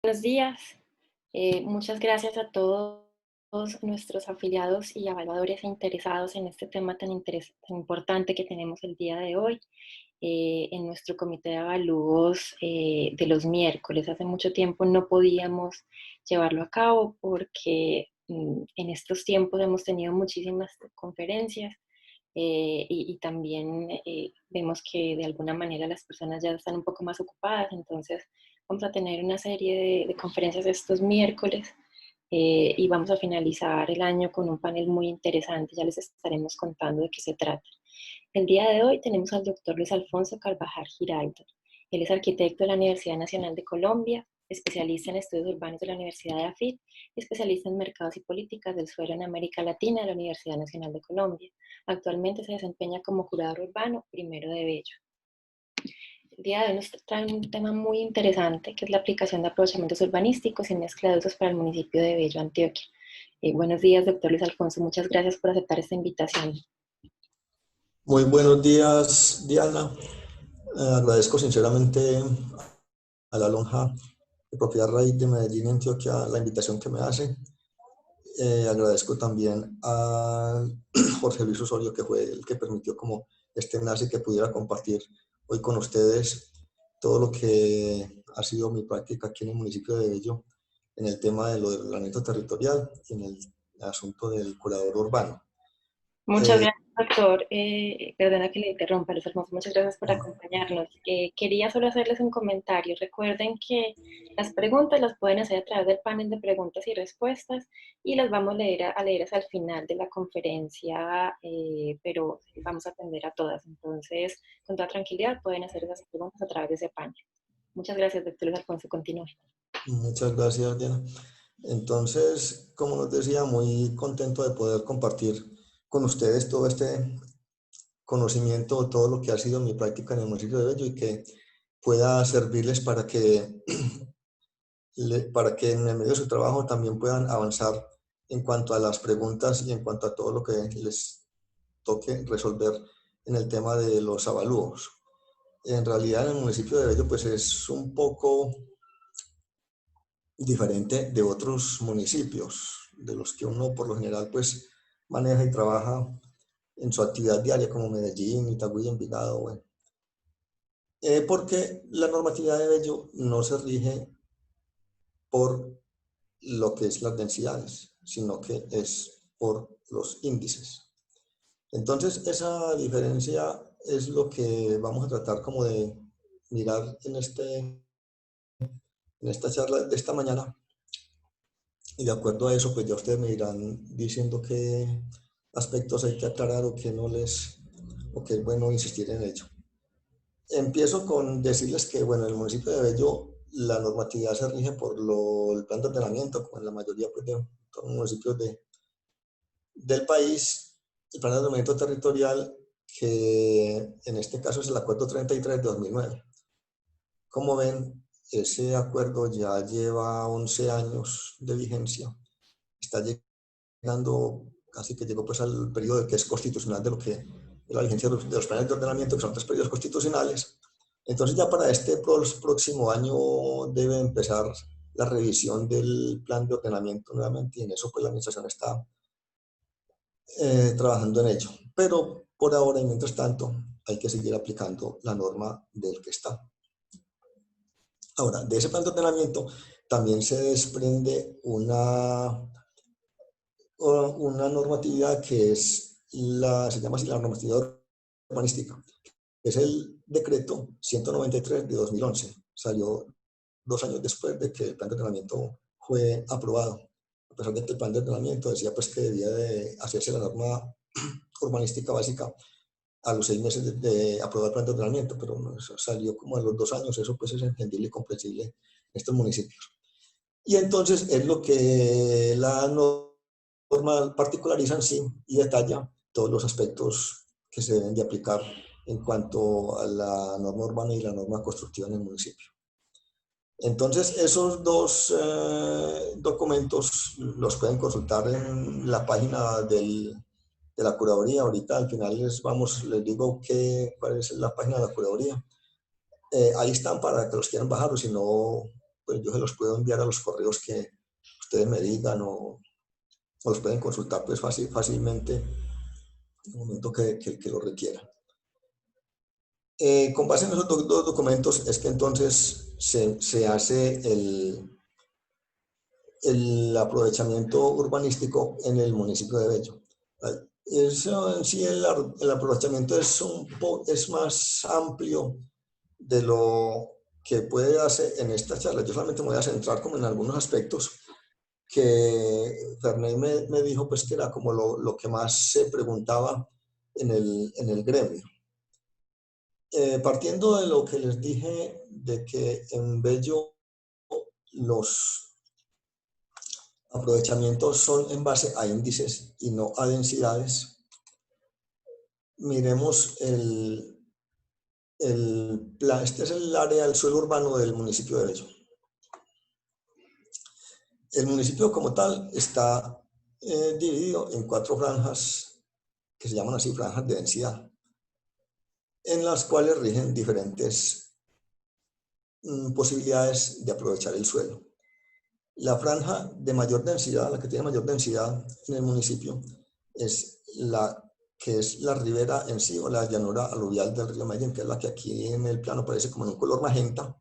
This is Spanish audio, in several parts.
Buenos días. Muchas gracias a todos nuestros afiliados y evaluadores interesados en este tema tan importante que tenemos el día de hoy en nuestro comité de avalúos de los miércoles. Hace mucho tiempo no podíamos llevarlo a cabo porque en estos tiempos hemos tenido muchísimas conferencias y también vemos que de alguna manera las personas ya están un poco más ocupadas, entonces vamos a tener una serie de conferencias estos miércoles y vamos a finalizar el año con un panel muy interesante, ya les estaremos contando de qué se trata. El día de hoy tenemos al doctor Luis Alfonso Carvajal Giraldo. Él es arquitecto de la Universidad Nacional de Colombia, especialista en estudios urbanos de la Universidad de AFIT y especialista en mercados y políticas del suelo en América Latina de la Universidad Nacional de Colombia. Actualmente se desempeña como curador urbano primero de Bello. El día de hoy nos trae un tema muy interesante, que es la aplicación de aprovechamientos urbanísticos y mezcla de usos para el municipio de Bello, Antioquia. Buenos días, doctor Luis Alfonso. Muchas gracias por aceptar esta invitación. Muy buenos días, Diana. Agradezco sinceramente a la Lonja de Propiedad Raíz de Medellín, Antioquia, la invitación que me hace. Agradezco también a Jorge Luis Osorio, que fue el que permitió como este enlace que pudiera compartir hoy con ustedes todo lo que ha sido mi práctica aquí en el municipio de Bello en el tema de lo del ordenamiento territorial y en el asunto del curador urbano. Muchas gracias, doctor. Perdona que le interrumpa, Luis Alfonso. Muchas gracias por Eh, acompañarnos. Quería solo hacerles un comentario. Recuerden que las preguntas las pueden hacer a través del panel de preguntas y respuestas y las vamos a leer hasta el final de la conferencia, pero vamos a atender a todas. Entonces, con toda tranquilidad pueden hacer esas preguntas a través de ese panel. Muchas gracias, doctor Luis Alfonso. Continúe. Muchas gracias, Diana. Entonces, como nos decía, muy contento de poder compartir con ustedes todo este conocimiento, todo lo que ha sido mi práctica en el municipio de Bello y que pueda servirles para que en el medio de su trabajo también puedan avanzar en cuanto a las preguntas y en cuanto a todo lo que les toque resolver en el tema de los avalúos. En realidad, en el municipio de Bello, pues es un poco diferente de otros municipios, de los que uno por lo general pues maneja y trabaja en su actividad diaria, como Medellín, Itagüí, Envigado, bueno. Porque la normatividad de Bello no se rige por lo que es las densidades, sino que es por los índices. Entonces, esa diferencia es lo que vamos a tratar como de mirar en esta charla de esta mañana. Y de acuerdo a eso, pues ya ustedes me irán diciendo qué aspectos hay que aclarar o que es bueno insistir en ello. Empiezo con decirles que, bueno, en el municipio de Bello la normatividad se rige por el plan de ordenamiento, como en la mayoría pues, de todos los municipios del país, el plan de ordenamiento territorial, que en este caso es el Acuerdo 33 de 2009. Como ven, ese acuerdo ya lleva 11 años de vigencia, está llegando, casi que llegó pues al periodo que es constitucional de lo que de la vigencia de los planes de ordenamiento, que son 3 periodos constitucionales. Entonces ya para este próximo año debe empezar la revisión del plan de ordenamiento nuevamente y en eso pues la administración está trabajando en ello. Pero por ahora y mientras tanto hay que seguir aplicando la norma del que está. Ahora, de ese plan de ordenamiento también se desprende una normatividad que se llama así la normatividad urbanística. Es el decreto 193 de 2011. Salió 2 años después de que el plan de ordenamiento fue aprobado. A pesar de que el plan de ordenamiento decía pues, que debía de hacerse la norma urbanística básica a los 6 meses de aprobar el plan de ordenamiento, pero no, eso salió como a los 2 años. Eso pues es entendible y comprensible en estos municipios. Y entonces es lo que la norma particulariza en sí y detalla todos los aspectos que se deben de aplicar en cuanto a la norma urbana y la norma constructiva en el municipio. Entonces, esos dos documentos los pueden consultar en la página de la curaduría. Ahorita al final les digo cuál es la página de la curaduría. Ahí están para que los quieran bajar o si no, pues yo se los puedo enviar a los correos que ustedes me digan o los pueden consultar pues fácilmente en el momento que lo requieran. Con base en esos dos documentos es que entonces se hace el aprovechamiento urbanístico en el municipio de Bello. Eso en sí, el aprovechamiento es más amplio de lo que puede hacer en esta charla. Yo solamente me voy a centrar como en algunos aspectos que Ferney me dijo pues que era como lo que más se preguntaba en el gremio. Partiendo de lo que les dije de que en Bello los aprovechamientos son en base a índices y no a densidades, miremos este es el área del suelo urbano del municipio de Bello. El municipio como tal está dividido en 4 franjas que se llaman así franjas de densidad, en las cuales rigen diferentes posibilidades de aprovechar el suelo. La franja de mayor densidad, la que tiene mayor densidad en el municipio, es la que es la ribera en sí o la llanura aluvial del río Medellín, que es la que aquí en el plano parece como en un color magenta,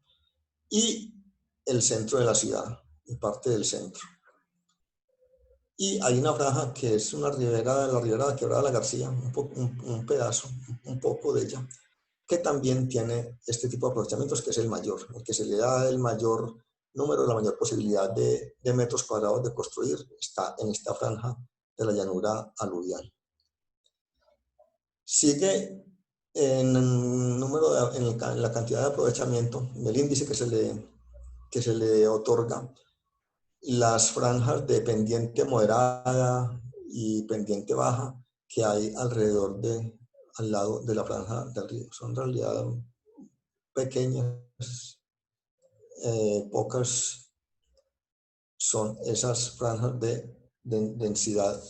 y el centro de la ciudad, y parte del centro. Y hay una franja que es una ribera, la ribera de Quebrada de la García, un pedazo, un poco de ella, que también tiene este tipo de aprovechamientos, que es el mayor, el que se le da el mayor número, la mayor posibilidad de metros cuadrados de construir, está en esta franja de la llanura aluvial. Sigue en, número en la cantidad de aprovechamiento, en el índice que se le otorga, las franjas de pendiente moderada y pendiente baja que hay alrededor al lado de la franja del río. Son en realidad pequeñas, pocas son esas franjas de densidad.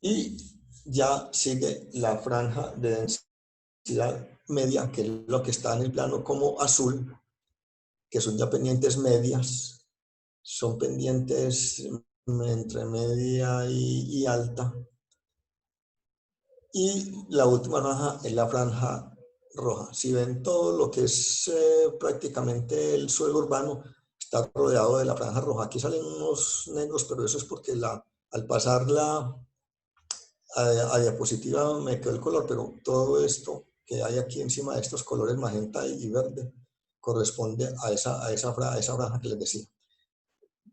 Y ya sigue la franja de densidad media, que es lo que está en el plano como azul, que son ya pendientes medias, son pendientes entre media y alta. Y la última franja es la franja roja. Si ven todo lo que es prácticamente el suelo urbano, está rodeado de la franja roja. Aquí salen unos negros, pero eso es porque al pasarla a diapositiva me quedó el color, pero todo esto que hay aquí encima de estos colores magenta y verde corresponde a esa franja que les decía.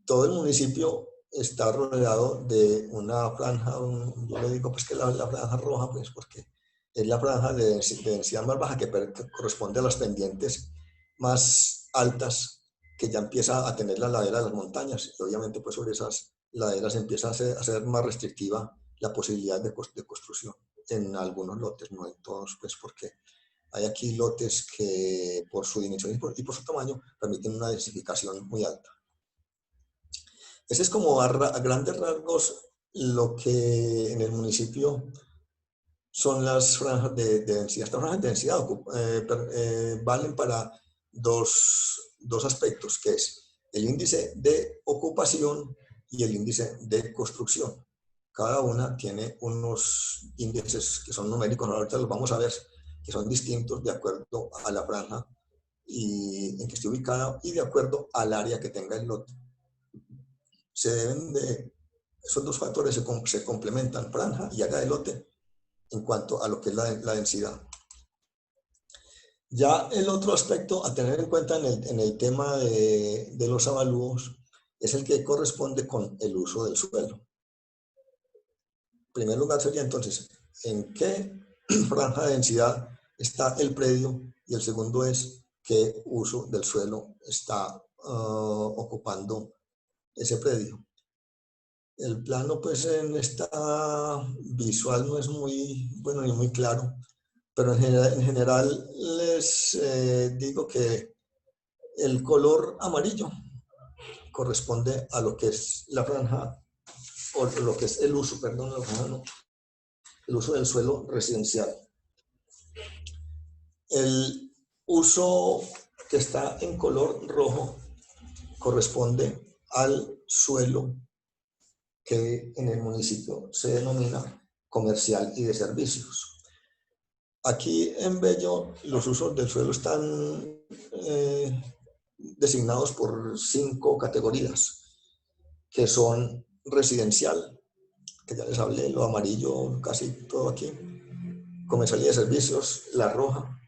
Todo el municipio está rodeado de una franja, yo le digo pues que la franja roja, pues porque es la franja de densidad más baja que corresponde a las pendientes más altas que ya empieza a tener la ladera de las montañas, y obviamente pues sobre esas laderas empieza a ser más restrictiva la posibilidad de construcción en algunos lotes, no en todos, pues porque hay aquí lotes que por su dimensión y por su tamaño permiten una densificación muy alta. Ese es como a grandes rasgos lo que en el municipio son las franjas de densidad. Estas franjas de densidad valen para dos aspectos, que es el índice de ocupación y el índice de construcción. Cada una tiene unos índices que son numéricos, ahorita los vamos a ver, que son distintos de acuerdo a la franja en que esté ubicada y de acuerdo al área que tenga el lote. Esos dos factores se complementan, franja y área de lote, en cuanto a lo que es la densidad. Ya el otro aspecto a tener en cuenta en el tema de los avalúos es el que corresponde con el uso del suelo. En primer lugar sería entonces, ¿en qué franja de densidad está el predio? Y el segundo es, ¿qué uso del suelo está ocupando ese predio? El plano pues en esta visual no es muy bueno ni muy claro, pero en general les digo que el color amarillo corresponde a lo que es la franja, o lo que es el uso, perdón, la franja no, el uso del suelo residencial. El uso que está en color rojo corresponde al suelo que en el municipio se denomina comercial y de servicios. Aquí en Bello los usos del suelo están designados por 5 categorías, que son residencial, que ya les hablé, lo amarillo, casi todo aquí, comercial y de servicios, la roja,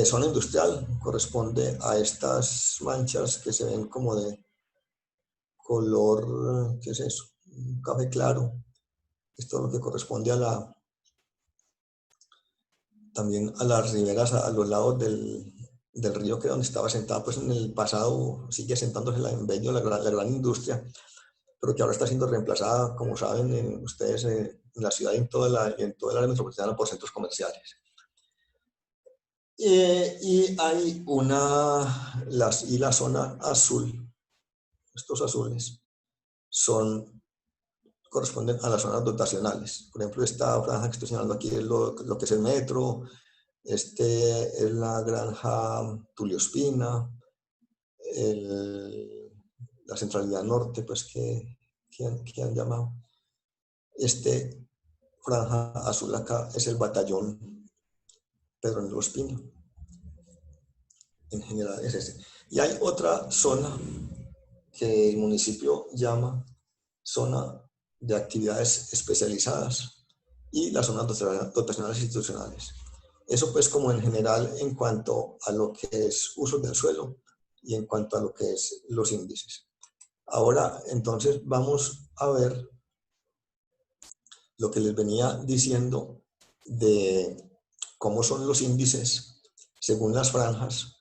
zona industrial, corresponde a estas manchas que se ven como de color, ¿qué es eso? Un café claro. Esto es lo que corresponde también a las riberas, a los lados del río, que donde estaba sentada, pues en el pasado sigue sentándose en Bello, la gran industria, pero que ahora está siendo reemplazada, como saben ustedes, en la ciudad y en toda el área metropolitana por centros comerciales. Y hay la zona azul, estos azules, corresponden a las zonas dotacionales. Por ejemplo, esta franja que estoy señalando aquí es lo que es el metro, es la granja Tulio Espina, la centralidad norte, pues que han llamado. Franja azul acá es el batallón Pedro Andrés Espina. En general es ese. Y hay otra zona que el municipio llama zona de actividades especializadas y las zonas dotacionales institucionales. Eso pues como en general en cuanto a lo que es uso del suelo y en cuanto a lo que es los índices. Ahora entonces vamos a ver lo que les venía diciendo de cómo son los índices según las franjas,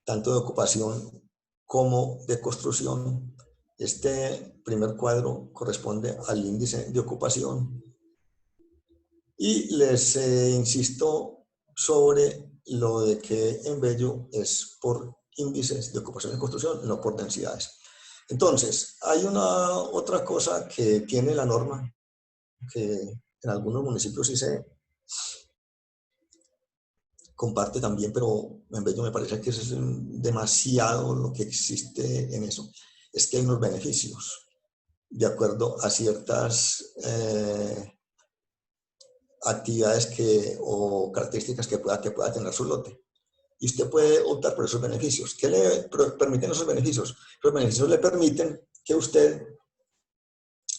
tanto de ocupación como de construcción. Este primer cuadro corresponde al índice de ocupación. Y les insisto sobre lo de que en Bello es por índices de ocupación y construcción, no por densidades. Entonces, hay otra cosa que tiene la norma, que en algunos municipios sí se comparte también, pero en Bello me parece que eso es demasiado lo que existe en eso. Es que hay unos beneficios de acuerdo a ciertas actividades o características que pueda tener su lote. Y usted puede optar por esos beneficios. ¿Qué le permiten esos beneficios? Los beneficios le permiten que usted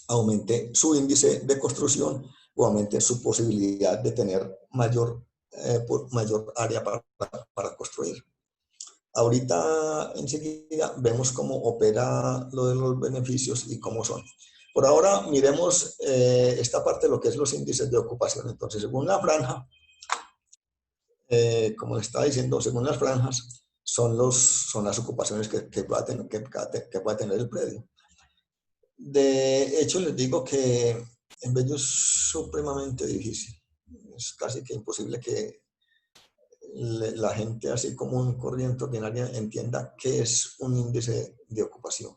aumente su índice de construcción o aumente su posibilidad de tener mayor área para construir. Ahorita enseguida vemos cómo opera lo de los beneficios y cómo son. Por ahora miremos esta parte de lo que es los índices de ocupación. Entonces, según la franja, como le estaba diciendo, según las franjas, son las ocupaciones que pueda tener el predio. De hecho, les digo que en Bello es supremamente difícil. Es casi que imposible que la gente así común, corriente, ordinaria, entienda qué es un índice de ocupación.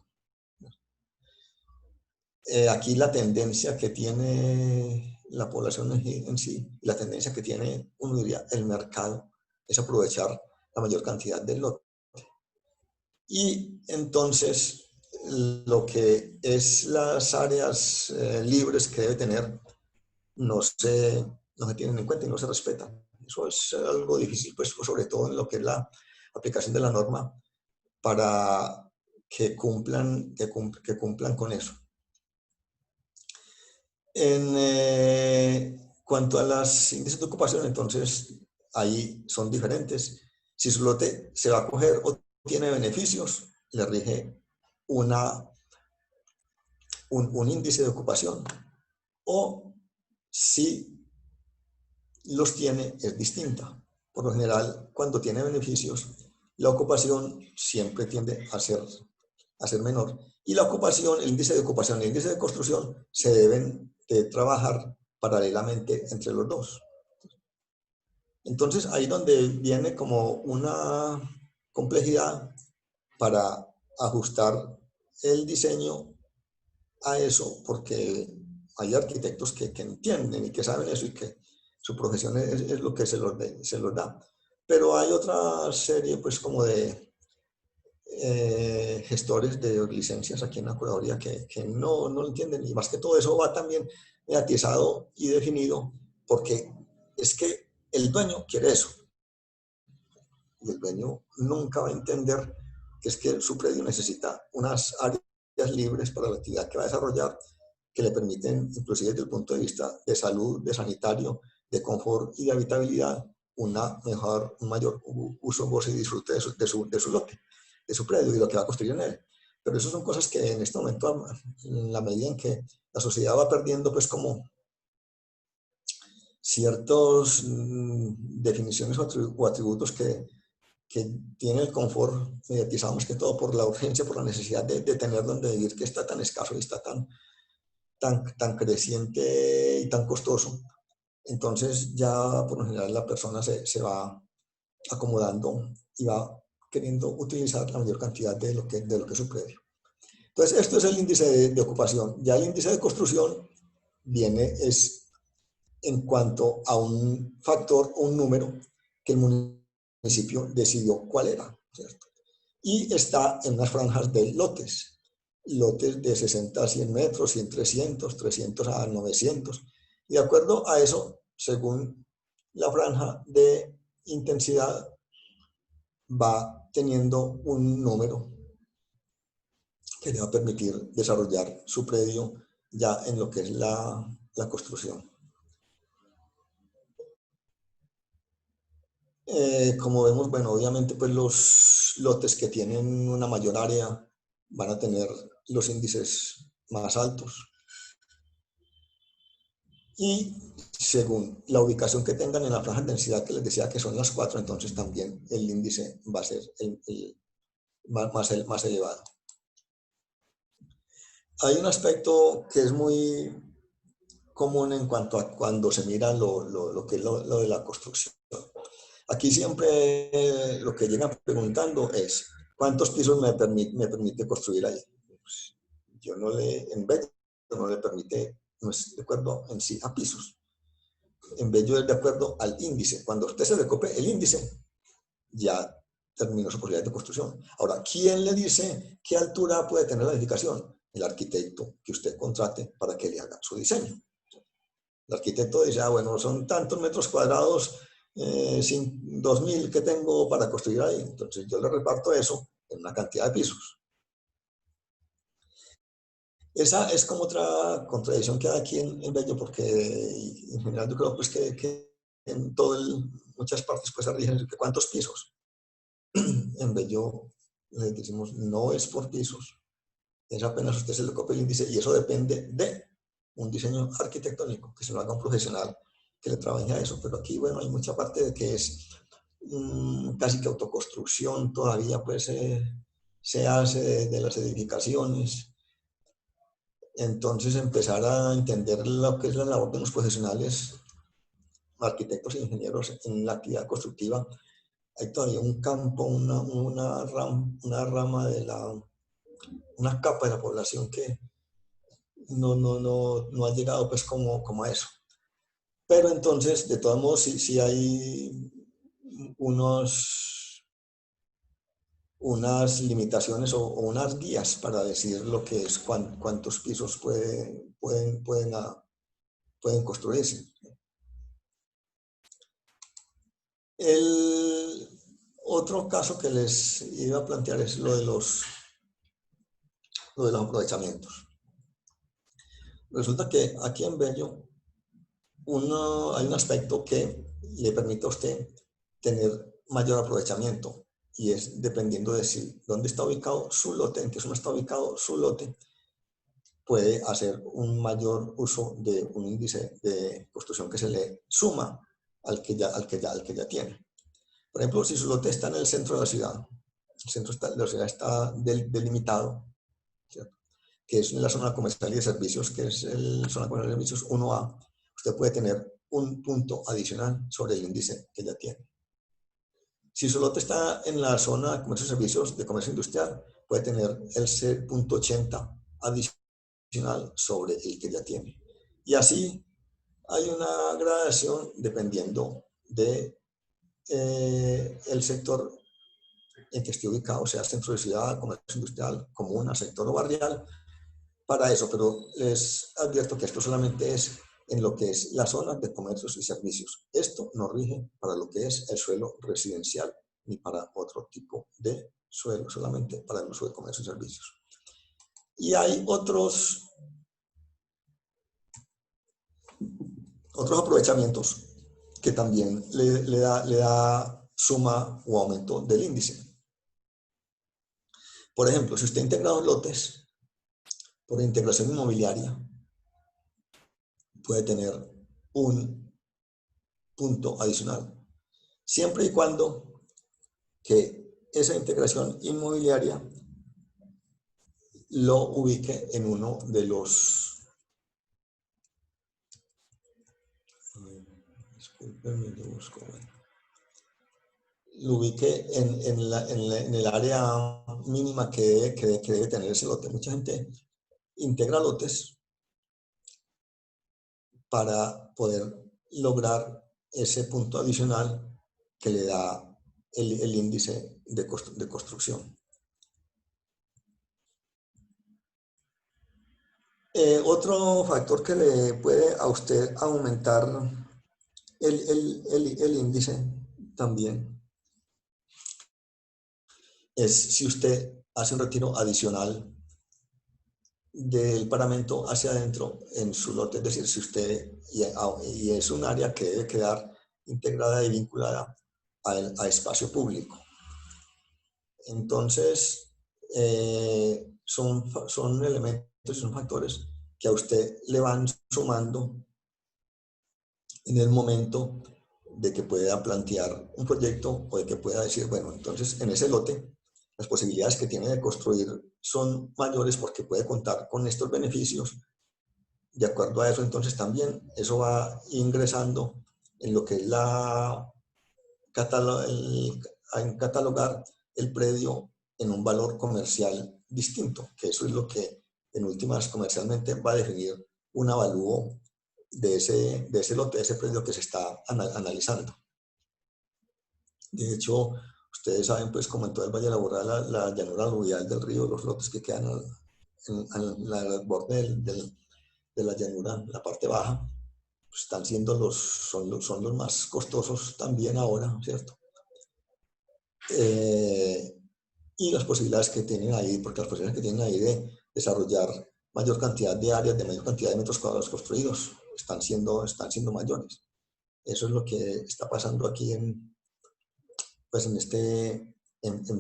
Aquí la tendencia que tiene la población en sí, la tendencia que tiene, uno diría, el mercado, es aprovechar la mayor cantidad del lote. Y entonces, lo que es las áreas libres que debe tener, no se tienen en cuenta y no se respetan. Eso es algo difícil, pues, sobre todo en lo que es la aplicación de la norma para que cumplan con eso. En cuanto a los índices de ocupación, entonces, ahí son diferentes. Si su lote se va a coger o tiene beneficios, le rige un índice de ocupación. O si los tiene, es distinta. Por lo general, cuando tiene beneficios, la ocupación siempre tiende a ser menor. Y la ocupación, el índice de ocupación y el índice de construcción se deben de trabajar paralelamente entre los dos. Entonces, ahí donde viene como una complejidad para ajustar el diseño a eso, porque hay arquitectos que entienden y que saben eso y que su profesión es lo que se los da. Pero hay otra serie, pues, como de gestores de licencias aquí en la Procuraduría que no lo entienden. Y más que todo eso va también atizado y definido porque es que el dueño quiere eso. Y el dueño nunca va a entender que es que su predio necesita unas áreas libres para la actividad que va a desarrollar que le permiten, inclusive desde el punto de vista de salud, de sanitario, de confort y de habitabilidad, un mayor uso, goce y disfrute de su lote, de su predio y lo que va a construir en él. Pero eso son cosas que en este momento, en la medida en que la sociedad va perdiendo, pues como ciertas definiciones o atributos que tiene el confort mediatizado más que todo por la urgencia, por la necesidad de tener donde vivir, que está tan escaso y está tan creciente y tan costoso. Entonces ya por lo general la persona se va acomodando y va queriendo utilizar la mayor cantidad de lo que es su predio. Entonces esto es el índice de ocupación. Ya el índice de construcción viene es en cuanto a un factor, un número que el municipio decidió cuál era, ¿cierto? Y está en unas franjas de lotes de 60 a 100 metros, 100 300, 300 a 900. Y de acuerdo a eso, según la franja de intensidad, va teniendo un número que le va a permitir desarrollar su predio ya en lo que es la construcción. Como vemos, bueno, obviamente pues los lotes que tienen una mayor área van a tener los índices más altos. Y según la ubicación que tengan en la franja de densidad que les decía que son las 4, entonces también el índice va a ser más elevado. Hay un aspecto que es muy común en cuanto a cuando se mira lo que es lo de la construcción. Aquí siempre lo que llegan preguntando es, ¿cuántos pisos me permite construir ahí? Pues, yo no le, en vez no le permite, no es de acuerdo en sí a pisos. En vez de acuerdo al índice. Cuando usted se recope el índice, ya terminó su posibilidad de construcción. Ahora, ¿quién le dice qué altura puede tener la edificación? El arquitecto que usted contrate para que le haga su diseño. El arquitecto dice, bueno, son tantos metros cuadrados, 2.000 que tengo para construir ahí. Entonces yo le reparto eso en una cantidad de pisos. Esa es como otra contradicción que hay aquí en Bello, porque en general yo creo pues, que en muchas partes pues rigen que cuántos pisos. En Bello le decimos, no es por pisos, es apenas usted se le copia el índice y eso depende de un diseño arquitectónico, que se lo haga un profesional que le trabaje a eso, pero aquí, bueno, hay mucha parte de que es casi que autoconstrucción todavía, pues se hace de las edificaciones. Entonces, empezar a entender lo que es la labor de los profesionales, arquitectos e ingenieros en la actividad constructiva, hay todavía un campo, una rama una capa de la población que no ha llegado pues como a eso. Pero entonces, de todos modos, sí hay unas limitaciones o unas guías para decir lo que es cuántos pisos pueden construirse. El otro caso que les iba a plantear es lo de los aprovechamientos. Resulta que aquí en Bello hay un aspecto que le permite a usted tener mayor aprovechamiento y es dependiendo de dónde está ubicado su lote, en qué zona está ubicado su lote, puede hacer un mayor uso de un índice de construcción que se le suma al que ya tiene. Por ejemplo, si su lote está en el centro de la ciudad, el centro de la ciudad está delimitado, ¿cierto? Que es en la zona comercial y de servicios, que es la zona comercial y de servicios 1A, usted puede tener un punto adicional sobre el índice que ya tiene. Si su lote está en la zona de comercio y servicios de comercio industrial, puede tener el punto 80 adicional sobre el que ya tiene. Y así hay una gradación dependiendo de el sector en que esté ubicado, sea centro de ciudad, comercio industrial, comuna, sector o barrial, para eso, pero les advierto que esto solamente es en lo que es la zona de comercios y servicios. Esto no rige para lo que es el suelo residencial ni para otro tipo de suelo, solamente para el uso de comercio y servicios. Y hay otros aprovechamientos que también le da suma o aumento del índice. Por ejemplo, si usted integra dos lotes por integración inmobiliaria, puede tener un punto adicional, siempre y cuando que esa integración inmobiliaria lo ubique en uno de los, discúlpenme, lo busco, lo ubique en el área mínima que debe tener ese lote. Mucha gente integra lotes para poder lograr ese punto adicional que le da el índice de construcción. Otro factor que le puede a usted aumentar el índice también es si usted hace un retiro adicional del paramento hacia adentro en su lote, es decir, si usted, y es un área que debe quedar integrada y vinculada a espacio público. Entonces, son elementos, son factores que a usted le van sumando en el momento de que pueda plantear un proyecto o de que pueda decir, bueno, entonces en ese lote las posibilidades que tiene de construir son mayores porque puede contar con estos beneficios. De acuerdo a eso, entonces también eso va ingresando en lo que es catalogar el predio en un valor comercial distinto, que eso es lo que en últimas comercialmente va a definir un avalúo de ese lote, de ese predio que se está analizando. De hecho, ustedes saben, pues como en todo el Valle Laboral, la llanura aluvial del río, los lotes que quedan al borde de la llanura, la parte baja, pues están siendo son los más costosos también ahora, ¿cierto? Y las posibilidades que tienen ahí, porque las posibilidades que tienen ahí de desarrollar mayor cantidad de áreas, de mayor cantidad de metros cuadrados construidos, están siendo mayores. Eso es lo que está pasando aquí en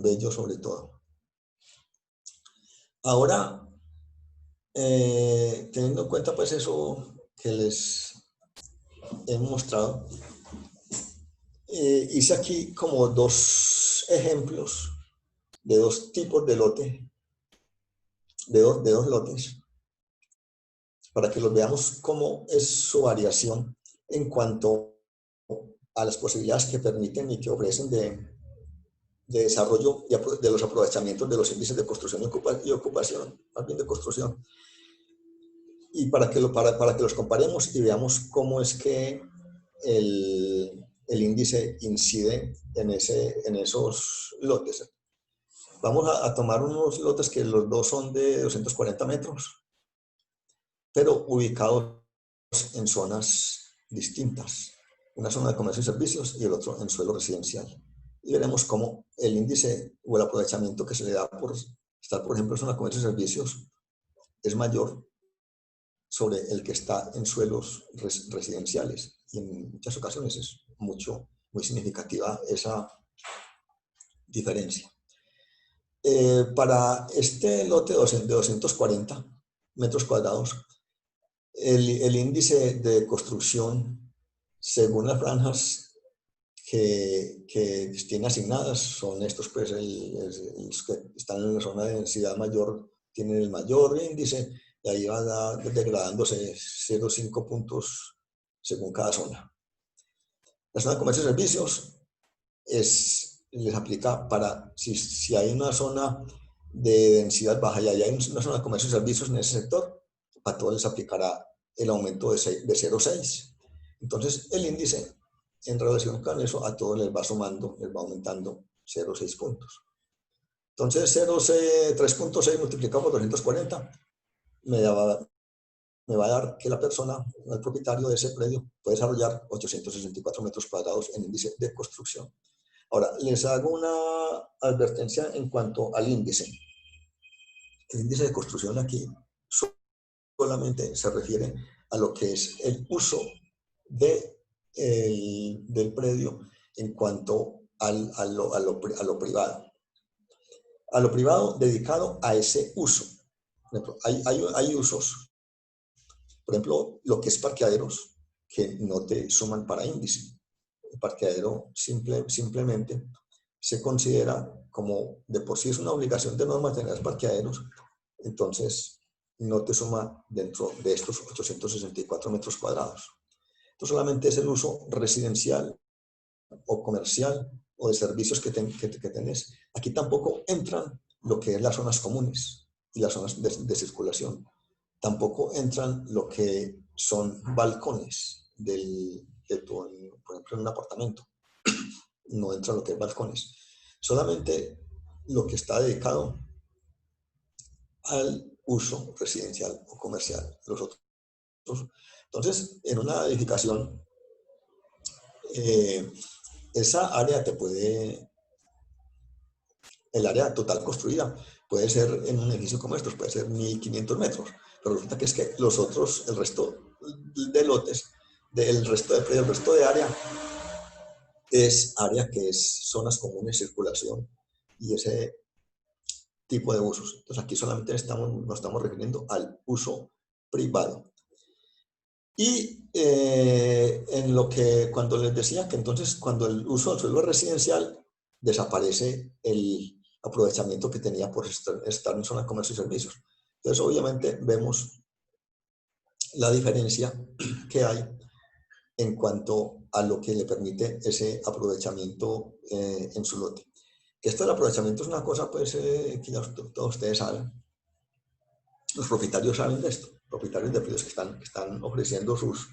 Bello sobre todo. Ahora, teniendo en cuenta pues eso que les he mostrado, hice aquí como dos ejemplos de dos tipos de lote, de dos lotes, para que los veamos cómo es su variación en cuanto a las posibilidades que permiten y que ofrecen de desarrollo y de los aprovechamientos de los índices de construcción y ocupación, más bien de construcción. Y para que los comparemos y veamos cómo es que el índice incide en esos lotes. Vamos a tomar unos lotes que los dos son de 240 metros, pero ubicados en zonas distintas. Una zona de comercio y servicios y el otro en suelo residencial. Y veremos cómo el índice o el aprovechamiento que se le da por estar, por ejemplo, en zona de comercio y servicios es mayor sobre el que está en suelos residenciales. Y en muchas ocasiones es muy significativa esa diferencia. Para este lote de 240 metros cuadrados, el índice de construcción, según las franjas que tiene asignadas, son estos, pues los que están en la zona de densidad mayor tienen el mayor índice, y ahí va degradándose 0,5 puntos según cada zona. La zona de comercio y servicios les aplica para, si hay una zona de densidad baja y hay una zona de comercio y servicios en ese sector, a todos les aplicará el aumento de 0,6. Entonces, el índice en relación con eso, a todo les va sumando, les va aumentando 0,6 puntos. Entonces, 3.6 multiplicado por 240 me va a dar que la persona, el propietario de ese predio, puede desarrollar 864 metros cuadrados en índice de construcción. Ahora, les hago una advertencia en cuanto al índice. El índice de construcción aquí solamente se refiere a lo que es el uso del predio en cuanto a lo privado. A lo privado dedicado a ese uso. Por ejemplo, hay usos, por ejemplo, lo que es parqueaderos, que no te suman para índice. El parqueadero simplemente se considera como de por sí es una obligación de norma tener parqueaderos, entonces no te suma dentro de estos 864 metros cuadrados. Esto solamente es el uso residencial o comercial o de servicios que tenés. Aquí tampoco entran lo que es las zonas comunes y las zonas de circulación. Tampoco entran lo que son balcones por ejemplo, en un apartamento. No entra lo que es balcones. Solamente lo que está dedicado al uso residencial o comercial. Los otros. Entonces, en una edificación, esa área el área total construida puede ser en un edificio como estos, puede ser 1.500 metros, pero resulta que es que los otros, el resto de lotes, el resto de predios, el resto de área, es área que es zonas comunes, circulación y ese tipo de usos. Entonces aquí solamente nos estamos refiriendo al uso privado. Y en lo que cuando les decía que entonces cuando el uso del suelo es residencial, desaparece el aprovechamiento que tenía por estar en zona de comercio y servicios. Entonces obviamente vemos la diferencia que hay en cuanto a lo que le permite ese aprovechamiento en su lote. Que esto del aprovechamiento es una cosa pues que ya todos ustedes saben. Los propietarios saben de esto, propietarios de predios que están ofreciendo sus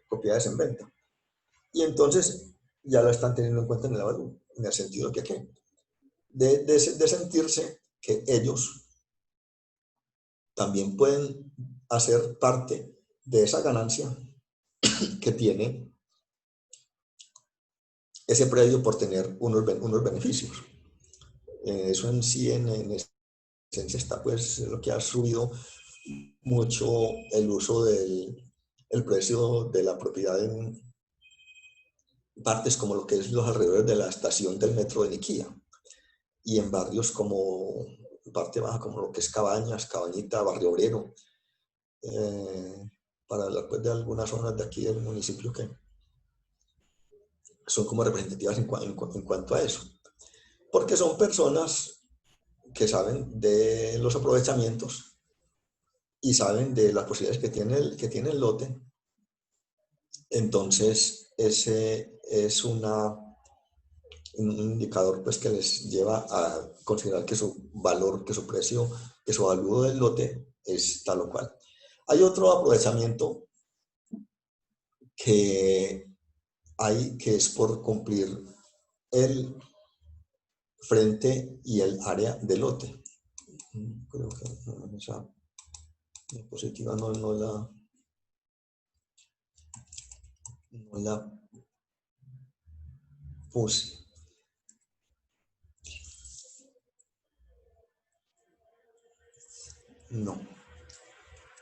propiedades en venta. Y entonces ya lo están teniendo en cuenta en el evalúo, en el sentido que ¿qué? De sentirse que ellos también pueden hacer parte de esa ganancia que tiene ese predio por tener unos beneficios. Eso en sí, en esencia, está pues lo que ha subido mucho el uso el precio de la propiedad en partes como lo que es los alrededores de la estación del metro de Niquía y en barrios como parte baja como lo que es Cabañas, Cabañita, Barrio Obrero, para hablar pues de algunas zonas de aquí del municipio que son como representativas en cuanto a eso, porque son personas que saben de los aprovechamientos y saben de las posibilidades que tiene el lote. Entonces ese es un indicador pues que les lleva a considerar que su valor, que su precio, que su valor del lote es tal o cual. Hay otro aprovechamiento que hay que es por cumplir el frente y el área del lote. Creo que esa diapositiva no la puse. No.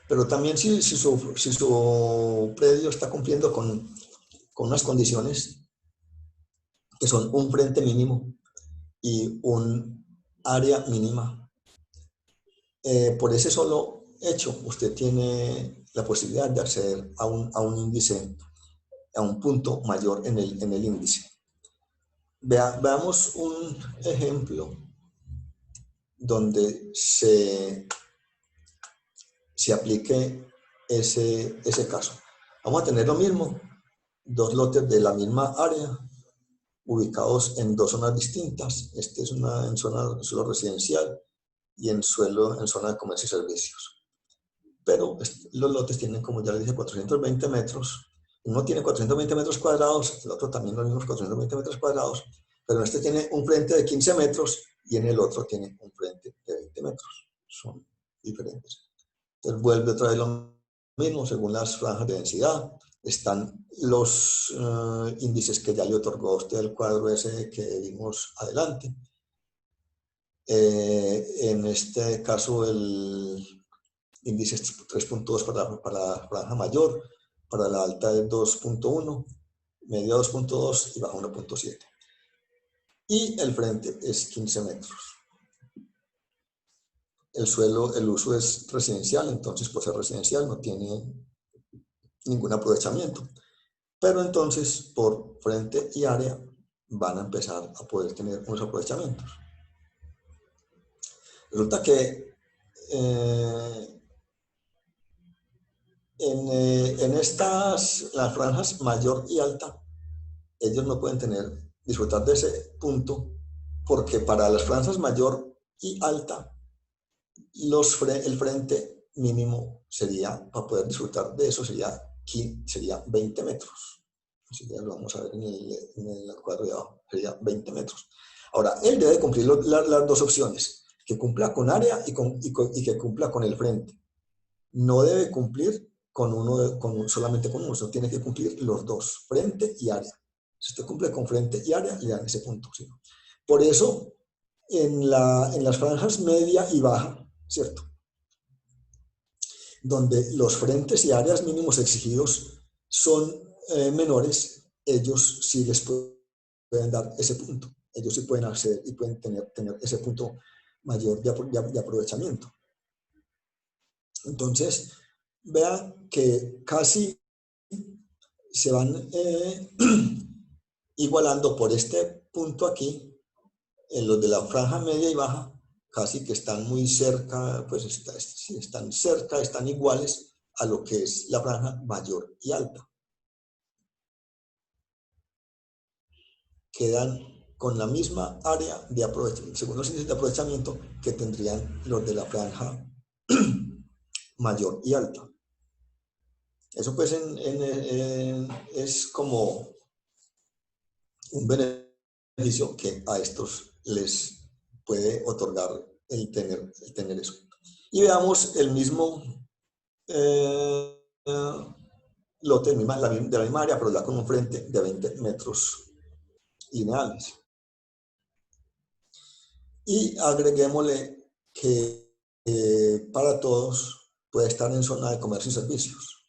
Pero también si su predio está cumpliendo con unas condiciones que son un frente mínimo y un área mínima, por ese solo hecho usted tiene la posibilidad de acceder a un índice, a un punto mayor en el índice. Veamos un ejemplo donde se aplique ese caso. Vamos a tener lo mismo, dos lotes de la misma área, ubicados en dos zonas distintas. Este es en suelo residencial y en zona de comercio y servicios. Pero los lotes tienen, como ya les dije, 420 metros Uno tiene 420 metros cuadrados, el otro también los mismos 420 metros cuadrados, pero este tiene un frente de 15 metros y en el otro tiene un frente de 20 metros. Son diferentes. Entonces vuelve otra vez lo mismo, según las franjas de densidad. Están los índices que ya le otorgó a usted el cuadro ese que vimos adelante. En este caso el índice es 3.2 para la franja mayor, para la alta es 2.1, media 2.2 y baja 1.7. Y el frente es 15 metros. El suelo, el uso es residencial, entonces por ser residencial no tiene ningún aprovechamiento. Pero entonces por frente y área van a empezar a poder tener unos aprovechamientos. Resulta que en estas, las franjas mayor y alta, ellos no pueden disfrutar de ese punto, porque para las franjas mayor y alta, el frente mínimo sería, para poder disfrutar de eso, sería 20 metros. Así ya lo vamos a ver en el cuadro de abajo, sería 20 metros. Ahora, él debe cumplir las dos opciones, que cumpla con área y que cumpla con el frente. No debe cumplir solamente con uno, sino tiene que cumplir los dos, frente y área. Si usted cumple con frente y área, le dan ese punto. ¿Sí? Por eso, en las franjas media y baja, ¿cierto? Donde los frentes y áreas mínimos exigidos son menores, ellos sí les pueden dar ese punto. Ellos sí pueden acceder y pueden tener ese punto mayor de aprovechamiento. Entonces, vean que casi se van igualando por este punto aquí, en los de la franja media y baja, casi que están muy cerca, pues están cerca, están iguales a lo que es la franja mayor y alta. Quedan con la misma área de aprovechamiento, según los índices de aprovechamiento que tendrían los de la franja mayor y alta. Eso pues es como un beneficio que a estos les puede otorgar el tener eso. Y veamos el mismo lote de la misma área, pero ya con un frente de 20 metros lineales. Y agreguémosle que para todos puede estar en zona de comercio y servicios.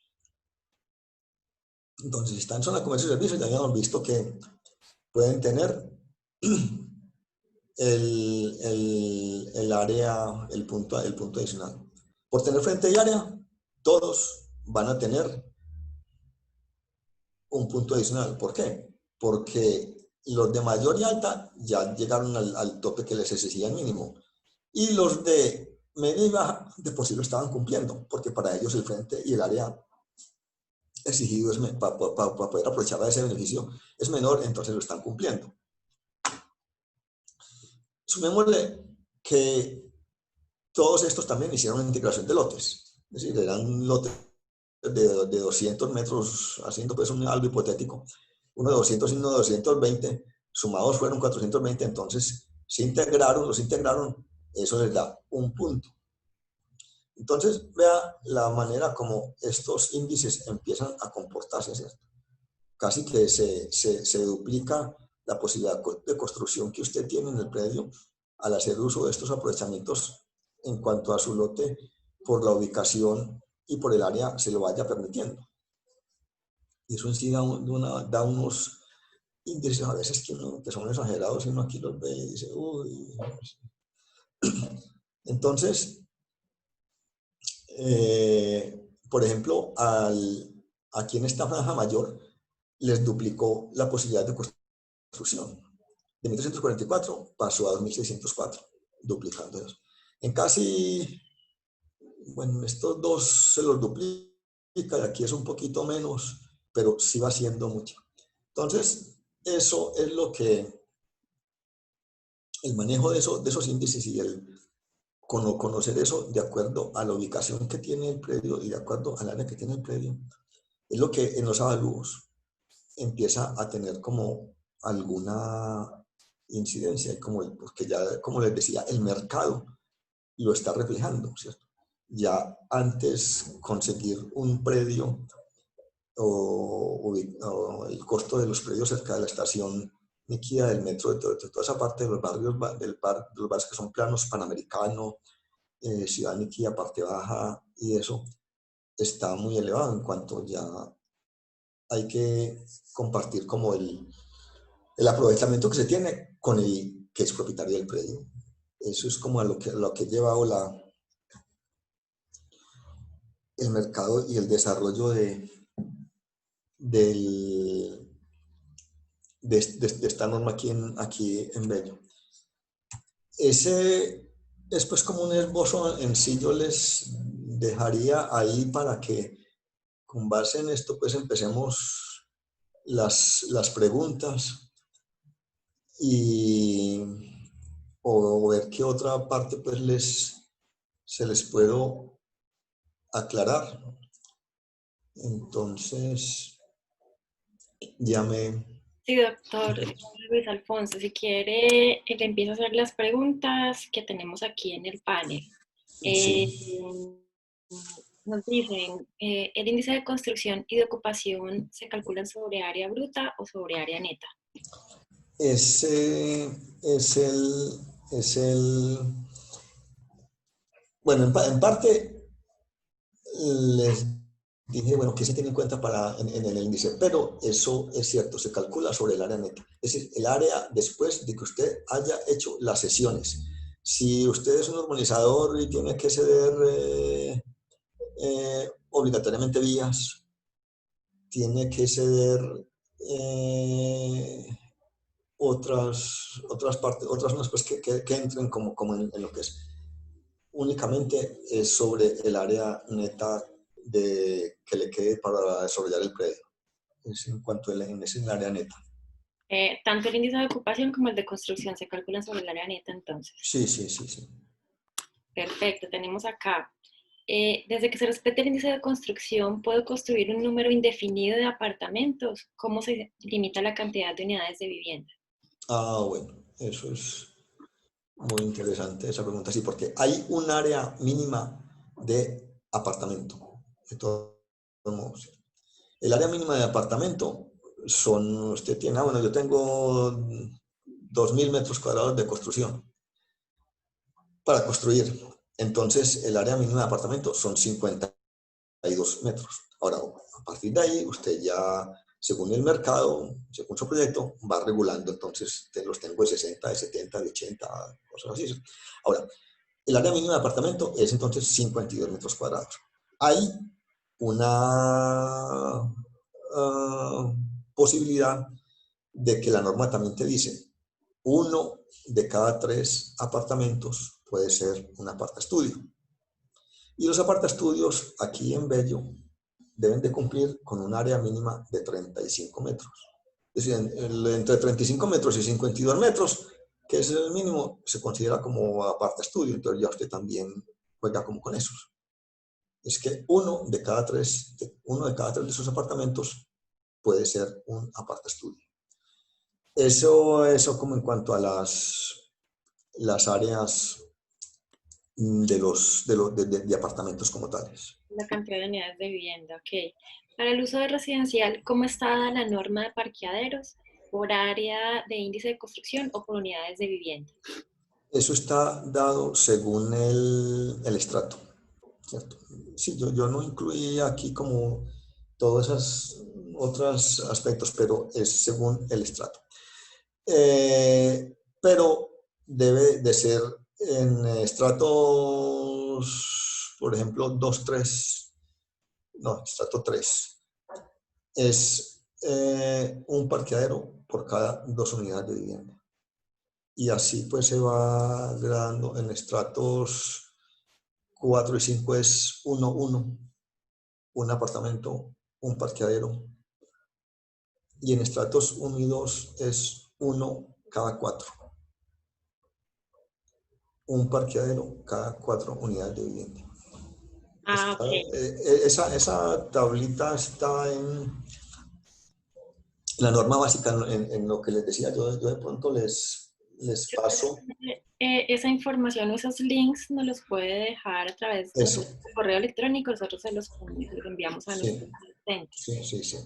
Entonces, si está en zona de comercio y servicios, ya habíamos visto que pueden tener el área, el punto adicional. Por tener frente y área, todos van a tener un punto adicional. ¿Por qué? Porque los de mayor y alta ya llegaron al tope que les exigía el mínimo. Y los de media y baja de por sí lo estaban cumpliendo, porque para ellos el frente y el área exigido para poder aprovechar ese beneficio es menor, entonces lo están cumpliendo. Sumémosle que todos estos también hicieron una integración de lotes, es decir, eran lotes de 200 metros, haciendo pues algo hipotético, uno de 200 y uno de 220, sumados fueron 420, entonces los integraron, eso les da un punto. Entonces, vea la manera como estos índices empiezan a comportarse, ¿cierto? Casi que se duplica la posibilidad de construcción que usted tiene en el predio al hacer uso de estos aprovechamientos en cuanto a su lote por la ubicación y por el área se lo vaya permitiendo. Y eso en sí da unos índices a veces que son exagerados y uno aquí los ve y dice, uy. Entonces, por ejemplo, aquí en esta franja mayor les duplicó la posibilidad de construcción. De 1344 pasó a 2604, duplicando eso. En casi, bueno, estos dos se los duplica y aquí es un poquito menos, pero sí va siendo mucho. Entonces, eso es lo que, el manejo de esos índices y conocer eso de acuerdo a la ubicación que tiene el predio y de acuerdo al área que tiene el predio, Es lo que en los avalúos empieza a tener como alguna incidencia, y como, porque ya, como les decía, el mercado lo está reflejando, ¿cierto? Ya antes conseguir un predio o el costo de los predios cerca de la estación Niquía, del metro, de toda esa parte de los barrios, de los barrios que son planos, Panamericano, Ciudad Niquía, parte baja, y eso está muy elevado en cuanto ya hay que compartir como el aprovechamiento que se tiene con el que es propietario del predio. Eso es como a lo que ha llevado el mercado y el desarrollo del, de esta norma aquí en Bello. Ese es pues como un esbozo en sí, yo les dejaría ahí para que con base en esto pues empecemos las preguntas y o ver qué otra parte pues se les puedo aclarar. Entonces, ya me... Sí, doctor Luis Alfonso, si quiere, le empiezo a hacer las preguntas que tenemos aquí en el panel. Eh, Sí. Nos dicen, ¿el índice de construcción y de ocupación se calculan sobre área bruta o sobre área neta? Ese es el... Bueno, en parte les dije, bueno, que se tiene en cuenta en el índice, pero eso es cierto, se calcula sobre el área neta. Es decir, el área después de que usted haya hecho las sesiones. Si usted es un urbanizador y tiene que ceder obligatoriamente vías, tiene que ceder eh, otras partes, otras zonas pues, que entren como en lo que es. Únicamente es sobre el área neta que le quede para desarrollar el predio. Es en cuanto es en el área neta. Tanto el índice de ocupación como el de construcción se calculan sobre el área neta, entonces. Sí, sí, sí, sí. Perfecto, tenemos acá. Desde que se respete el índice de construcción, ¿puedo construir un número indefinido de apartamentos? ¿Cómo se limita la cantidad de unidades de vivienda? Ah, bueno, eso es muy interesante esa pregunta, sí, porque hay un área mínima de apartamento, de todos modos. El área mínima de apartamento usted tiene, bueno, yo tengo 2000 metros cuadrados de construcción para construir. Entonces, el área mínima de apartamento son 52 metros. Ahora, a partir de ahí, usted ya, según el mercado, según su proyecto, va regulando. Entonces, los tengo de 60, de 70, de 80, cosas así. Ahora, el área mínima de apartamento es entonces 52 metros cuadrados. Hay una posibilidad de que la norma también te dice, uno de cada 3 apartamentos puede ser un apartaestudio. Y los apartaestudios aquí en Bello deben de cumplir con un área mínima de 35 metros. Es decir, entre 35 metros y 52 metros, que es el mínimo, se considera como apartaestudio. Entonces ya usted también juega como con esos. Es que uno de cada tres de esos apartamentos puede ser un apartaestudio. Eso como en cuanto a las áreas de apartamentos como tales. La cantidad de unidades de vivienda, ok. Para el uso de residencial, ¿cómo está dada la norma de parqueaderos? ¿Por área de índice de construcción o por unidades de vivienda? Eso está dado según el estrato, ¿cierto? Sí, yo no incluí aquí como todos esos otros aspectos, pero es según el estrato. Pero debe de ser en estratos, por ejemplo, 2 3 no, estrato 3 es un parqueadero por cada 2 unidades de vivienda. Y así pues se va gradando en estratos 4 y 5 es 1 1 un apartamento, un parqueadero. Y en estratos 1 y 2 es uno cada 4 un parqueadero cada 4 unidades de vivienda. Ah, ok. Esa tablita está en la norma básica, en lo que les decía. Yo de pronto les paso Esa información o esos links nos los puede dejar a través de eso. nosotros por correo electrónico, nosotros se los enviamos a nuestros Sí, asistentes. sí, sí, sí.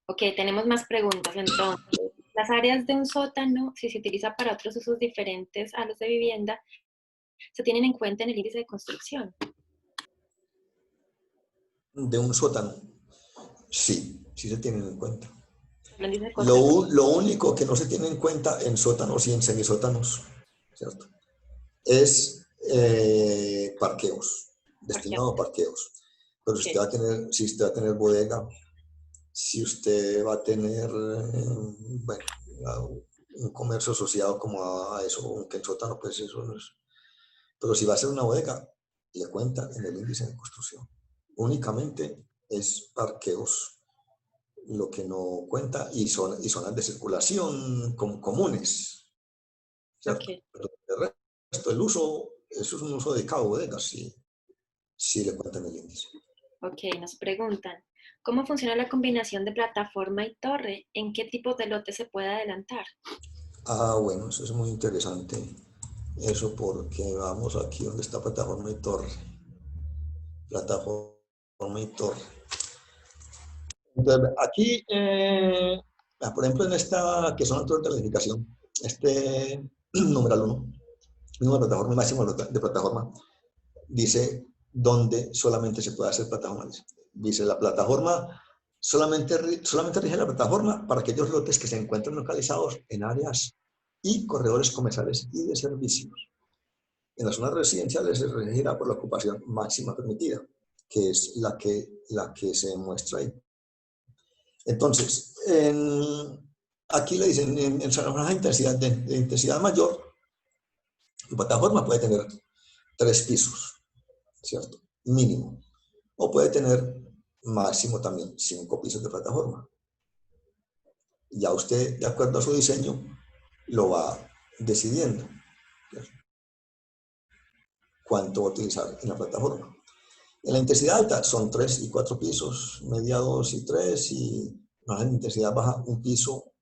Ok, tenemos más preguntas entonces. Las áreas de un sótano, si se utiliza para otros usos diferentes a los de vivienda, se tienen en cuenta en el índice de construcción. De un sótano. Sí, sí se tienen en cuenta. El índice de Lo, construcción. lo único que no se tiene en cuenta en sótanos y en semisótanos, ¿cierto? Es parqueos, Porque, destinado a parqueos. Pero ok, si usted va a tener bodega, si usted va a tener, bueno, un comercio asociado como a eso, aunque en sótano, pues eso no es. Pero si va a ser una bodega, le cuenta en el índice de construcción. Únicamente es parqueos lo que no cuenta y zonas de circulación comunes, ¿cierto? ok, Pero el resto, el uso, eso es un uso dedicado a bodegas, sí, sí le cuentan el índice. ok. Nos preguntan, ¿cómo funciona la combinación de plataforma y torre? ¿En qué tipo de lote se puede adelantar? Ah, bueno, eso es muy interesante. Eso porque vamos aquí donde está plataforma y torre. Plataforma y torre. Entonces, aquí, por ejemplo, en esta que son autores de la edificación, este numeral 1, número de plataforma máximo de plataforma, dice dónde solamente se puede hacer plataforma. Dice la plataforma, solamente rige la plataforma para aquellos lotes que se encuentran localizados en áreas y corredores comerciales y de servicios. En las zonas residenciales se regirá por la ocupación máxima permitida, que es la que se muestra ahí. Entonces, aquí le dicen, en una de intensidad mayor, la plataforma puede tener 3 pisos, ¿cierto? Mínimo. O puede tener máximo también 5 pisos de plataforma. Ya usted, de acuerdo a su diseño, lo va decidiendo, ¿cierto? Cuánto va a utilizar en la plataforma. En la intensidad alta son 3 y 4 pisos, media 2 y 3, y en intensidad baja 1 piso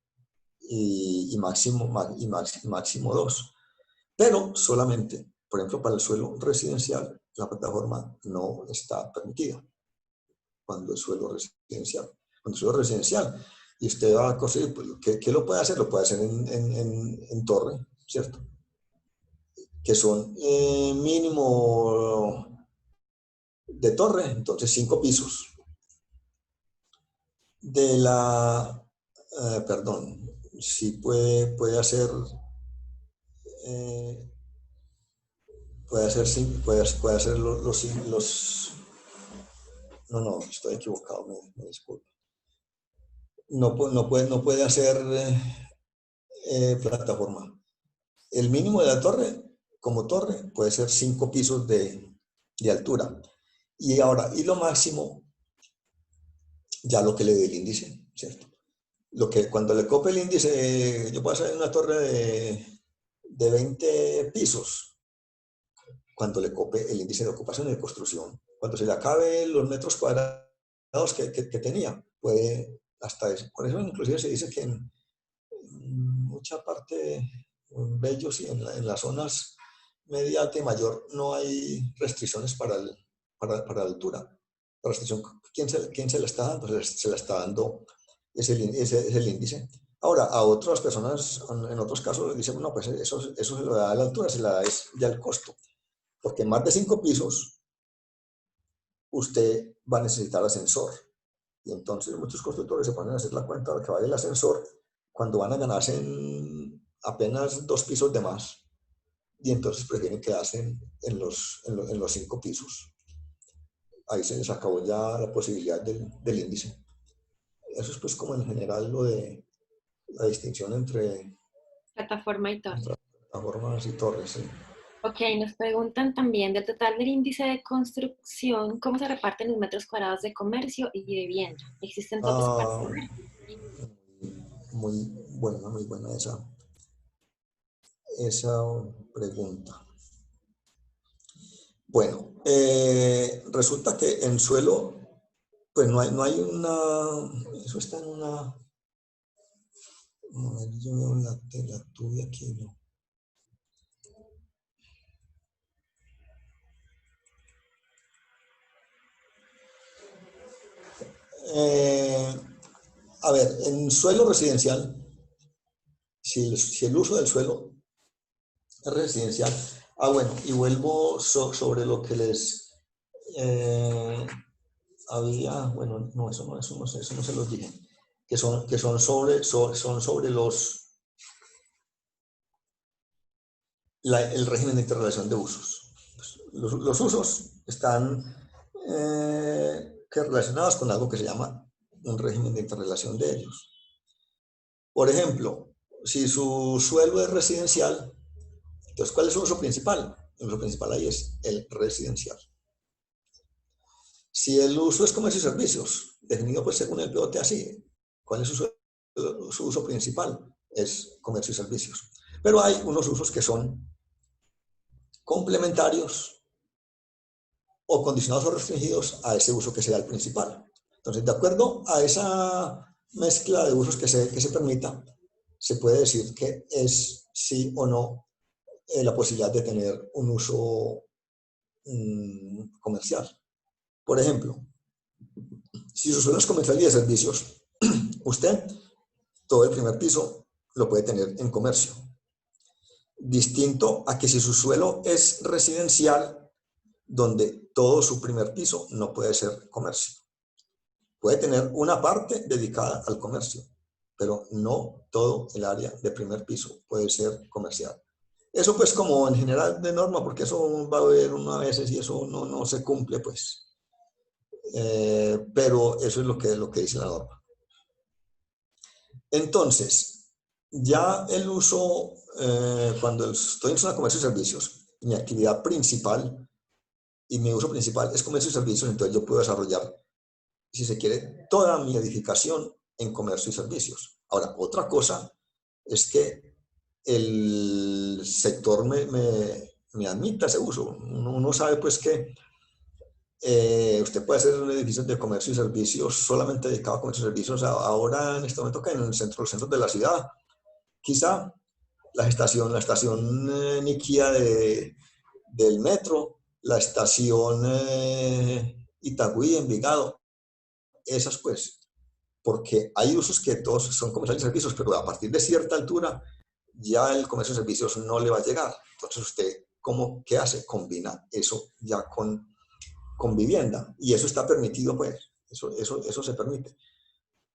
y máximo 2. Pero solamente, por ejemplo, para el suelo residencial, la plataforma no está permitida cuando es suelo residencial. Cuando es suelo residencial y usted va a construir, pues, ¿qué lo puede hacer? Lo puede hacer en torre, ¿cierto? Que son mínimo de torre, entonces 5 pisos. De perdón, sí puede hacer, eh, puede hacer no, estoy equivocado, me disculpo. No puede hacer plataforma. El mínimo de la torre, como torre, puede ser 5 pisos de altura. Y ahora, y lo máximo, ya lo que le dé el índice, ¿cierto? Cuando le cope el índice, yo puedo hacer una torre de 20 pisos, cuando le cope el índice de ocupación y de construcción. Cuando se le acabe los metros cuadrados que tenía, puede hasta eso. Por eso inclusive se dice que en mucha parte, en Bellos y en las zonas media, alta y mayor, no hay restricciones para la altura. La restricción, ¿quién se la está dando? Se la está dando es el índice. Ahora, a otras personas, en otros casos, dicen, no, pues eso se lo da a la altura, se la da es ya el costo. Porque más de 5 pisos, usted va a necesitar ascensor. Y entonces muchos constructores se ponen a hacer la cuenta de que vale el ascensor cuando van a ganarse en apenas 2 pisos de más. Y entonces prefieren quedarse en los 5 pisos. Ahí se les acabó ya la posibilidad del índice. Eso es pues como en general lo de la distinción entre Plataforma y torre. plataformas y torres. ¿Sí? Ok, nos preguntan también del total del índice de construcción, ¿cómo se reparten los metros cuadrados de comercio y vivienda? ¿Existen topes para Ah, comercio? muy buena esa pregunta. Bueno, resulta que en suelo, pues no hay una, eso está en una, a ver, yo veo la tuya aquí, ¿no? Eh, a ver, en suelo residencial, si el uso del suelo es residencial, bueno, y vuelvo sobre lo que les eh, había, bueno, no, eso no se los dije, que son son sobre el régimen de interrelación de usos. Pues, los usos están que relacionados con algo que se llama un régimen de interrelación de ellos. Por ejemplo, si su suelo es residencial, entonces, ¿cuál es su uso principal? El uso principal ahí es el residencial. Si el uso es comercio y servicios, definido pues según el POT así, ¿cuál es su uso principal? Es comercio y servicios. Pero hay unos usos que son complementarios o condicionados o restringidos a ese uso que sea el principal. Entonces, de acuerdo a esa mezcla de usos que se permita, se puede decir que es sí o no la posibilidad de tener un uso comercial. Por ejemplo, si su suelo es comercial y de servicios, usted todo el primer piso lo puede tener en comercio. Distinto a que si su suelo es residencial, donde todo su primer piso no puede ser comercio. Puede tener una parte dedicada al comercio, pero no todo el área de primer piso puede ser comercial. Eso pues como en general de norma, porque eso va a haber una veces y eso no se cumple pues. Pero eso es lo que dice la norma. Entonces, ya el uso, cuando estoy en zona de comercio y servicios, mi actividad principal y mi uso principal es comercio y servicios, entonces yo puedo desarrollar, si se quiere, toda mi edificación en comercio y servicios. Ahora, otra cosa es que el sector me admita ese uso. Uno sabe pues que usted puede hacer un edificio de comercio y servicios solamente dedicado a comercio y servicios. Ahora, en este momento, que en el centro, los centros de la ciudad, quizá la estación Niquía del metro, la estación Itagüí, Envigado, esas pues, porque hay usos que todos son comerciales y servicios, pero a partir de cierta altura ya el comercio y servicios no le va a llegar. Entonces usted, ¿qué hace? Combina eso ya con vivienda y eso está permitido pues, eso se permite.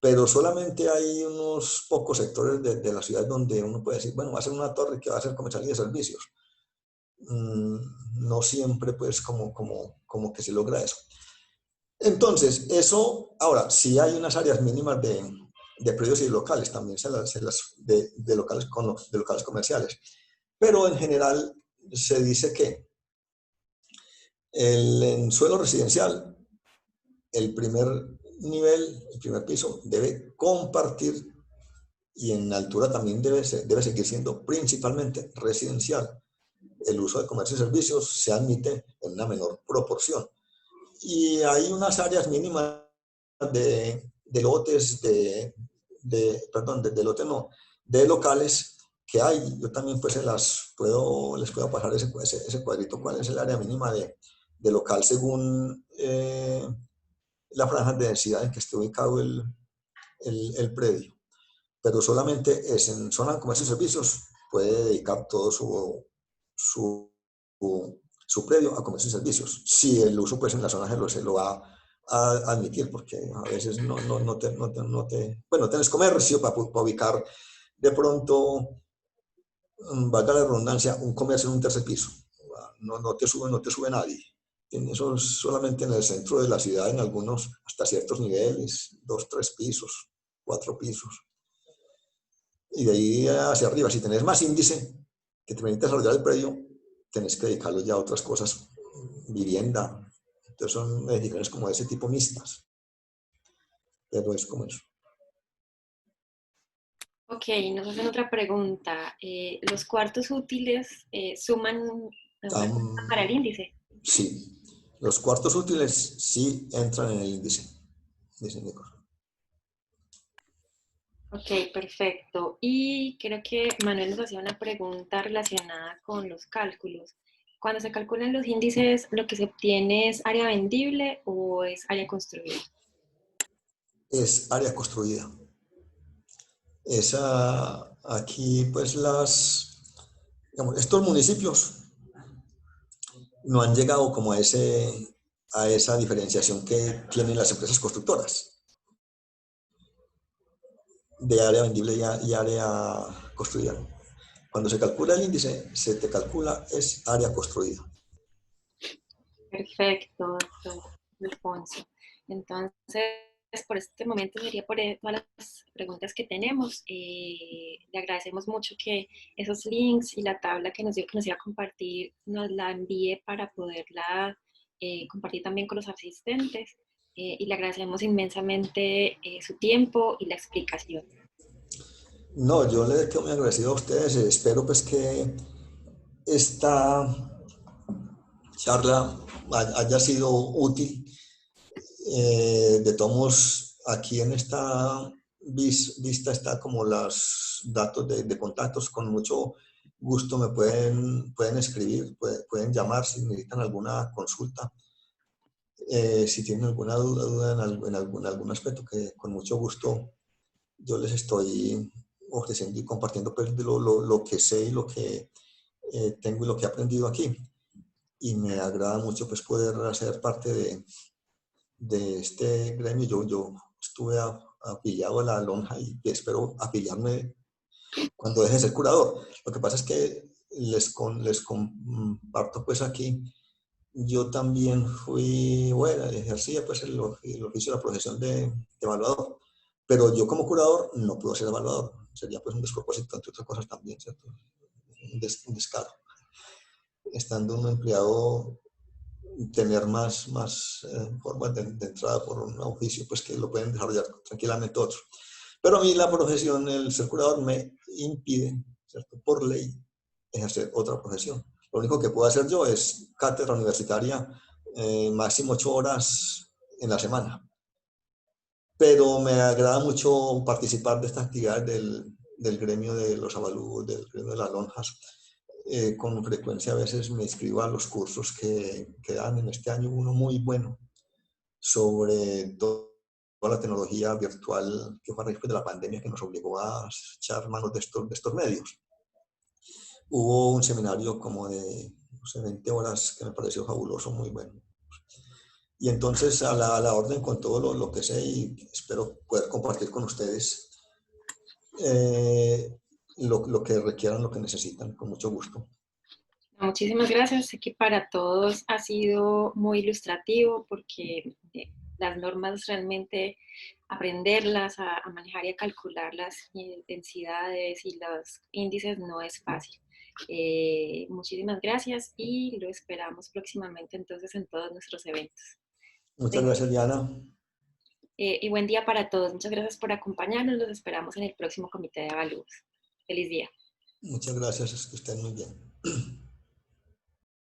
Pero solamente hay unos pocos sectores de la ciudad donde uno puede decir, bueno, va a ser una torre que va a ser comercial y de servicios. No siempre pues como que se logra eso. Entonces, eso, ahora, si hay unas áreas mínimas de predios y de locales, también de locales comerciales. Pero en general se dice que en suelo residencial, el primer nivel, el primer piso, debe compartir y en altura también debe seguir siendo principalmente residencial. El uso de comercio y servicios se admite en una menor proporción. Y hay unas áreas mínimas de lotes, perdón, de lotes no, de locales que hay. Yo también pues les puedo pasar ese cuadrito, cuál es el área mínima de local según la franja de densidad en que esté ubicado el predio. Pero solamente es en zona de comercio y servicios, puede dedicar todo su, su predio a comercio y servicios. Si el uso pues en la zona se lo va a admitir, porque a veces bueno, tenés comercio para ubicar de pronto, valga la redundancia, un comercio en un tercer piso. No te sube nadie. Eso es solamente en el centro de la ciudad, en algunos, hasta ciertos niveles, 2, 3 pisos, 4 pisos. Y de ahí hacia arriba, si tenés más índice que te permite desarrollar el predio, tenés que dedicarlo ya a otras cosas, vivienda. Entonces son edificaciones como de ese tipo mixtas, pero es como eso. Ok, nos hacen otra pregunta. ¿Los cuartos útiles suman Tam, para el índice? Sí. Los cuartos útiles sí entran en el índice, dice Nico. Ok, perfecto. Y creo que Manuel nos hacía una pregunta relacionada con los cálculos. Cuando se calculan los índices, ¿lo que se obtiene es área vendible o es área construida? Es área construida. Esa, aquí, pues digamos, estos municipios no han llegado como a esa diferenciación que tienen las empresas constructoras de área vendible y área construida. Cuando se calcula el índice, se te calcula es área construida. Perfecto, doctor Alfonso. Entonces, por este momento sería por todas las preguntas que tenemos. Le agradecemos mucho que esos links y la tabla que nos dio que nos iba a compartir nos la envíe para poderla compartir también con los asistentes. Y le agradecemos inmensamente su tiempo y la explicación. No, yo le quedo muy agradecido a ustedes. Espero pues que esta charla haya sido útil. De todos modos, aquí en esta vista está como los datos de contactos. Con mucho gusto me pueden escribir, pueden llamar si necesitan alguna consulta, si tienen alguna duda en algún aspecto, que con mucho gusto yo les estoy ofreciendo y compartiendo pues, lo que sé y lo que tengo y lo que he aprendido aquí. Y me agrada mucho pues, poder hacer parte de este gremio. Yo estuve afiliado a la lonja y espero afiliarme cuando deje de ser curador. Lo que pasa es que les comparto pues aquí, yo también bueno, ejercía pues el oficio de la profesión de evaluador, pero yo como curador no puedo ser evaluador. Sería pues un despropósito, entre otras cosas también, ¿cierto? Un descaro. Estando un empleado tener más formas de entrada por un oficio, pues que lo pueden desarrollar tranquilamente otros. Pero a mí la profesión, el ser curador, me impide, ¿cierto? Por ley, ejercer otra profesión. Lo único que puedo hacer yo es cátedra universitaria, máximo 8 horas en la semana. Pero me agrada mucho participar de estas actividades del gremio de los avalúos, del gremio de las lonjas. Con frecuencia a veces me inscribo a los cursos que dan. En este año uno muy bueno sobre toda la tecnología virtual que fue a raíz de la pandemia, que nos obligó a echar manos de estos medios. Hubo un seminario como de, no sé, 20 horas que me pareció fabuloso, muy bueno. Y entonces a la orden con todo lo que sé, y espero poder compartir con ustedes eh, lo que requieran, lo que necesitan, con mucho gusto. Muchísimas gracias. Sé que para todos ha sido muy ilustrativo porque las normas realmente aprenderlas a manejar y a calcular las densidades y los índices no es fácil. Muchísimas gracias y lo esperamos próximamente entonces en todos nuestros eventos. Muchas Ten- gracias, Diana. y buen día para todos. Muchas gracias por acompañarnos. Los esperamos en el próximo comité de avalúos. Feliz día. Muchas gracias, que estén muy bien.